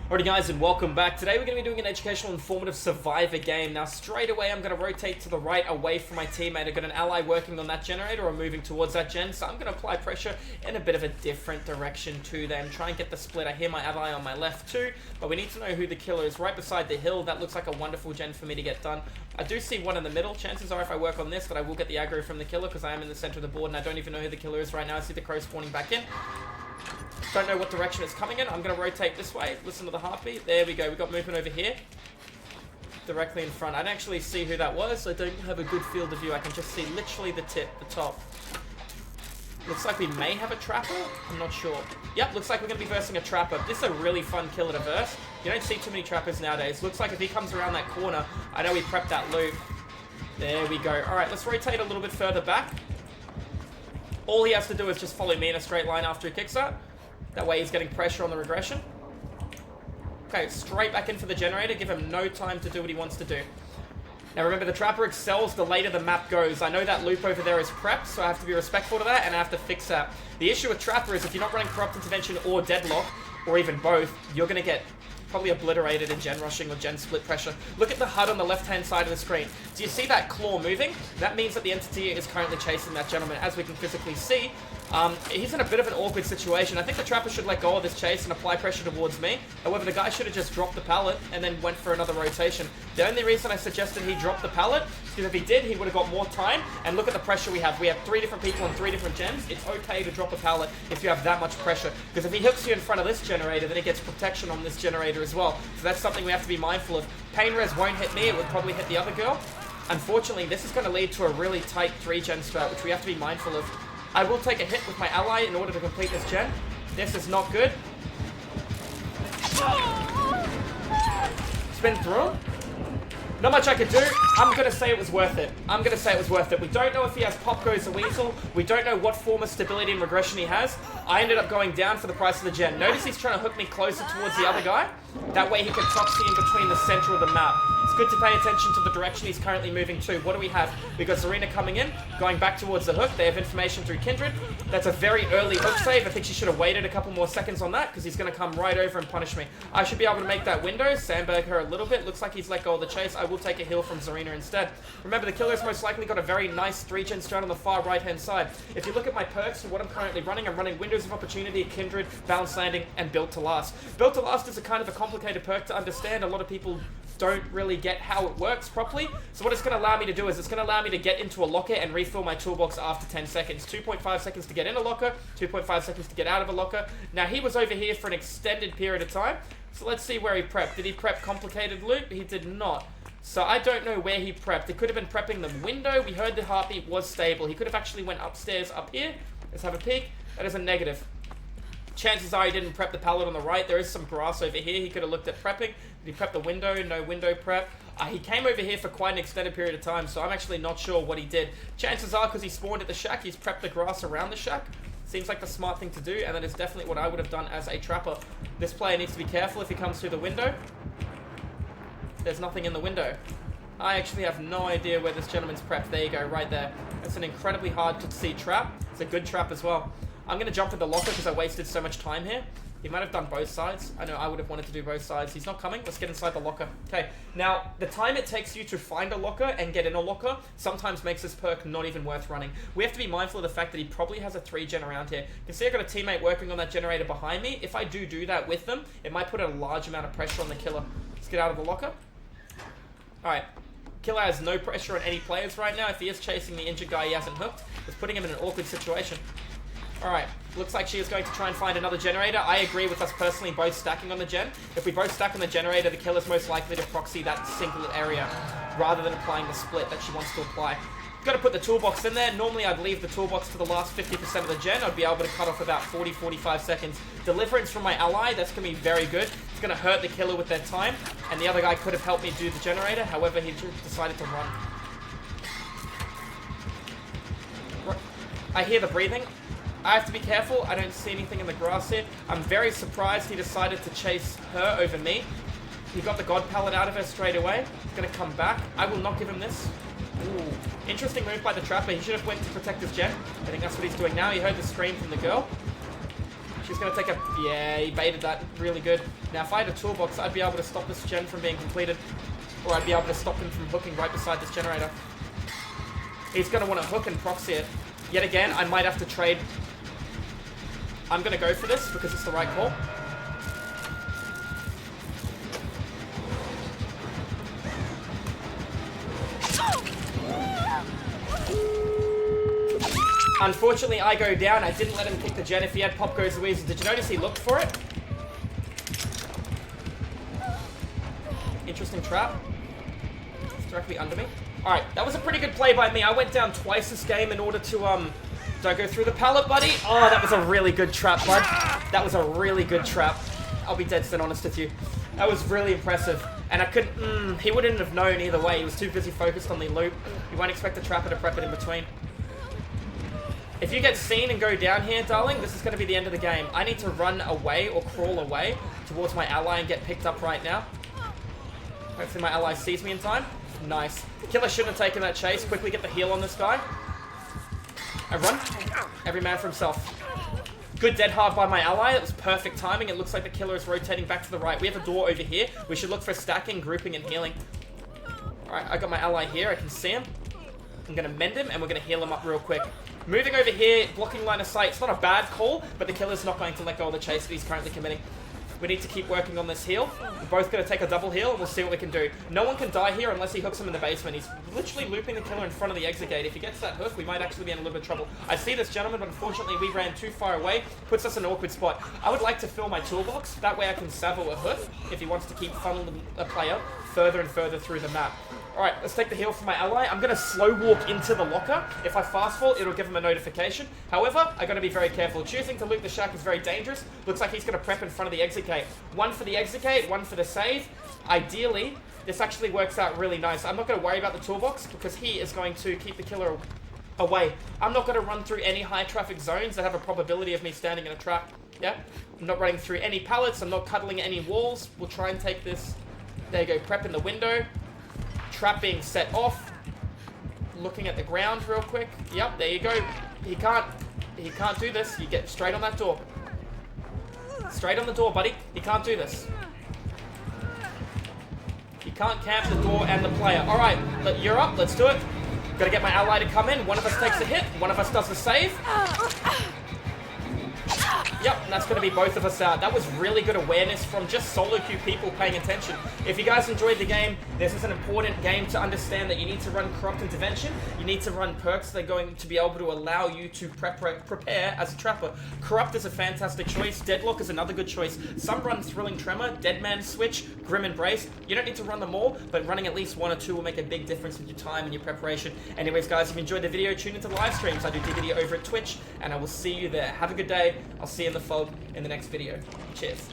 Alrighty guys, and welcome back. Today we're going to be doing an educational informative survivor game. Now straight away I'm going to rotate to the right away from my teammate. I've got an ally working on that generator or moving towards that gen, so I'm going to apply pressure in a bit of a different direction to them. Try and get the split. I hear my ally on my left too, but we need to know who the killer is. Right beside the hill, that looks like a wonderful gen for me to get done. I do see one in the middle. Chances are if I work on this that I will get the aggro from the killer because I am in the center of the board and I don't even know who the killer is right now. I see the crow spawning back in. Don't know what direction it's coming in. I'm going to rotate this way. Listen to the heartbeat. There we go. We got movement over here. Directly in front. I don't actually see who that was. I don't have a good field of view. I can just see literally the tip, the top. Looks like we may have a trapper. I'm not sure. Yep, looks like we're going to be versing a trapper. This is a really fun killer to verse. You don't see too many trappers nowadays. Looks like if he comes around that corner, I know he prepped that loop. There we go. Alright, let's rotate a little bit further back. All he has to do is just follow me in a straight line after he kicks that. That way he's getting pressure on the regression. Okay, straight back in for the generator. Give him no time to do what he wants to do. Now remember, the trapper excels the later the map goes. I know that loop over there is prepped, so I have to be respectful to that, and I have to fix that. The issue with trapper is if you're not running corrupt intervention or deadlock, or even both, you're going to get probably obliterated in gen rushing or gen split pressure. Look at the HUD on the left-hand side of the screen. Do you see that claw moving? That means that the entity is currently chasing that gentleman, as we can physically see. He's in a bit of an awkward situation. I think the trapper should let go of this chase and apply pressure towards me. However, the guy should have just dropped the pallet and then went for another rotation. The only reason I suggested he drop the pallet is because if he did, he would have got more time. And look at the pressure we have. We have 3 different people on 3 different gens. It's okay to drop a pallet if you have that much pressure. Because if he hooks you in front of this generator, then he gets protection on this generator as well. So that's something we have to be mindful of. Pain res won't hit me. It would probably hit the other girl. Unfortunately, this is going to lead to a really tight 3-gen strat, which we have to be mindful of. I will take a hit with my ally in order to complete this gen. This is not good. Spin through. Not much I could do. I'm going to say it was worth it. I'm going to say it was worth it. We don't know if he has Pop Goes a Weasel. We don't know what form of stability and regression he has. I ended up going down for the price of the gen. Notice he's trying to hook me closer towards the other guy. That way he can proxy in between the center of the map. It's good to pay attention to the direction he's currently moving to. What do we have? We've got Zarina coming in, going back towards the hook. They have information through Kindred. That's a very early hook save. I think she should have waited a couple more seconds on that because he's going to come right over and punish me. I should be able to make that window, sandbag her a little bit. Looks like he's let go of the chase. I will take a heal from Zarina instead. Remember, the killer's most likely got a very nice 3-gen strat on the far right-hand side. If you look at my perks and what I'm currently running, I'm running Windows of Opportunity, Kindred, Balanced Landing, and Built to Last. Built to Last is a kind of a complicated perk to understand. A lot of people don't really get how it works properly. So what it's going to allow me to do is it's going to allow me to get into a locker and refill my toolbox after 10 seconds. 2.5 seconds to get in a locker, 2.5 seconds to get out of a locker. Now he was over here for an extended period of time. So let's see where he prepped. Did he prep complicated loop? He did not. So I don't know where he prepped. It could have been prepping the window. We heard the heartbeat was stable. He could have actually went upstairs up here. Let's have a peek. That is a negative. Chances are he didn't prep the pallet on the right. There is some grass over here. He could have looked at prepping. Did he prep the window? No window prep. He came over here for quite an extended period of time, so I'm actually not sure what he did. Chances are, because he spawned at the shack, he's prepped the grass around the shack. Seems like the smart thing to do, and that is definitely what I would have done as a trapper. This player needs to be careful if he comes through the window. There's nothing in the window. I actually have no idea where this gentleman's prepped. There you go, right there. It's an incredibly hard to see trap. It's a good trap as well. I'm going to jump in the locker because I wasted so much time here. He might have done both sides. I know I would have wanted to do both sides. He's not coming. Let's get inside the locker. Okay, now the time it takes you to find a locker and get in a locker sometimes makes this perk not even worth running. We have to be mindful of the fact that he probably has a 3-gen around here. You can see I've got a teammate working on that generator behind me. If I do that with them, it might put a large amount of pressure on the killer. Let's get out of the locker. Alright. Killer has no pressure on any players right now. If he is chasing the injured guy he hasn't hooked, it's putting him in an awkward situation. Alright, looks like she is going to try and find another generator. I agree with us personally both stacking on the gen. If we both stack on the generator, the killer's most likely to proxy that single area rather than applying the split that she wants to apply. Got to put the toolbox in there. Normally I'd leave the toolbox to the last 50% of the gen. I'd be able to cut off about 40-45 seconds. Deliverance from my ally, that's going to be very good. It's going to hurt the killer with their time, and the other guy could have helped me do the generator. However, he decided to run. I hear the breathing. I have to be careful. I don't see anything in the grass here. I'm very surprised he decided to chase her over me. He got the God pallet out of her straight away. He's going to come back. I will not give him this. Ooh. Interesting move by the trapper. He should have went to protect his gen. I think that's what he's doing now. He heard the scream from the girl. She's gonna take a... Yeah, he baited that really good. Now, if I had a toolbox, I'd be able to stop this gen from being completed. Or I'd be able to stop him from hooking right beside this generator. He's gonna want to hook and proxy it. Yet again, I might have to trade. I'm gonna go for this because it's the right call. Unfortunately, I go down. I didn't let him kick the gen. If he had Pop Goes the Weasel, did you notice he looked for it? Interesting trap. It's directly under me. Alright, that was a pretty good play by me. I went down twice this game in order to, don't go through the pallet, buddy. Oh, that was a really good trap, bud. That was a really good trap. I'll be dead set honest with you. That was really impressive. And I couldn't, he wouldn't have known either way. He was too busy focused on the loop. You won't expect the trapper to prep it in between. If you get seen and go down here, darling, this is going to be the end of the game. I need to run away or crawl away towards my ally and get picked up right now. Hopefully my ally sees me in time. Nice. Killer shouldn't have taken that chase. Quickly get the heal on this guy. And run. Every man for himself. Good dead hard by my ally. That was perfect timing. It looks like the killer is rotating back to the right. We have a door over here. We should look for stacking, grouping, and healing. Alright, I got my ally here. I can see him. I'm going to mend him, and we're going to heal him up real quick. Moving over here, blocking line of sight. It's not a bad call, but the killer's not going to let go of the chase that he's currently committing. We need to keep working on this heal. We're both going to take a double heal, and we'll see what we can do. No one can die here unless he hooks him in the basement. He's literally looping the killer in front of the exit gate. If he gets that hook, we might actually be in a little bit of trouble. I see this gentleman, but unfortunately we ran too far away. Puts us in an awkward spot. I would like to fill my toolbox. That way I can savo a hook if he wants to keep funneling a player further and further through the map. Alright, let's take the heal from my ally. I'm going to slow walk into the locker. If I fast fall, it'll give him a notification. However, I got to be very careful. Choosing to loot the shack is very dangerous. Looks like he's going to prep in front of the exit gate. One for the exit gate, one for the save. Ideally, this actually works out really nice. I'm not going to worry about the toolbox because he is going to keep the killer away. I'm not going to run through any high traffic zones that have a probability of me standing in a trap. Yeah? I'm not running through any pallets. I'm not cuddling any walls. We'll try and take this. There you go. Prep in the window. Trap being set off. Looking at the ground real quick. Yep, there you go. He can't do this. You get straight on that door. Straight on the door, buddy. He can't do this. He can't camp the door and the player. Alright, you're up. Let's do it. Gotta get my ally to come in. One of us takes a hit. One of us does the save. Yep, and that's going to be both of us out. That was really good awareness from just solo queue people paying attention. If you guys enjoyed the game, this is an important game to understand that you need to run corrupt intervention. You need to run perks that are going to be able to allow you to prepare as a trapper. Corrupt is a fantastic choice. Deadlock is another good choice. Some run Thrilling Tremor, Deadman Switch, Grim Embrace. You don't need to run them all, but running at least one or two will make a big difference with your time and your preparation. Anyways, guys, if you enjoyed the video, tune into the live streams. I do DBD over at Twitch, and I will see you there. Have a good day. I'll see you in the fog in the next video. Cheers.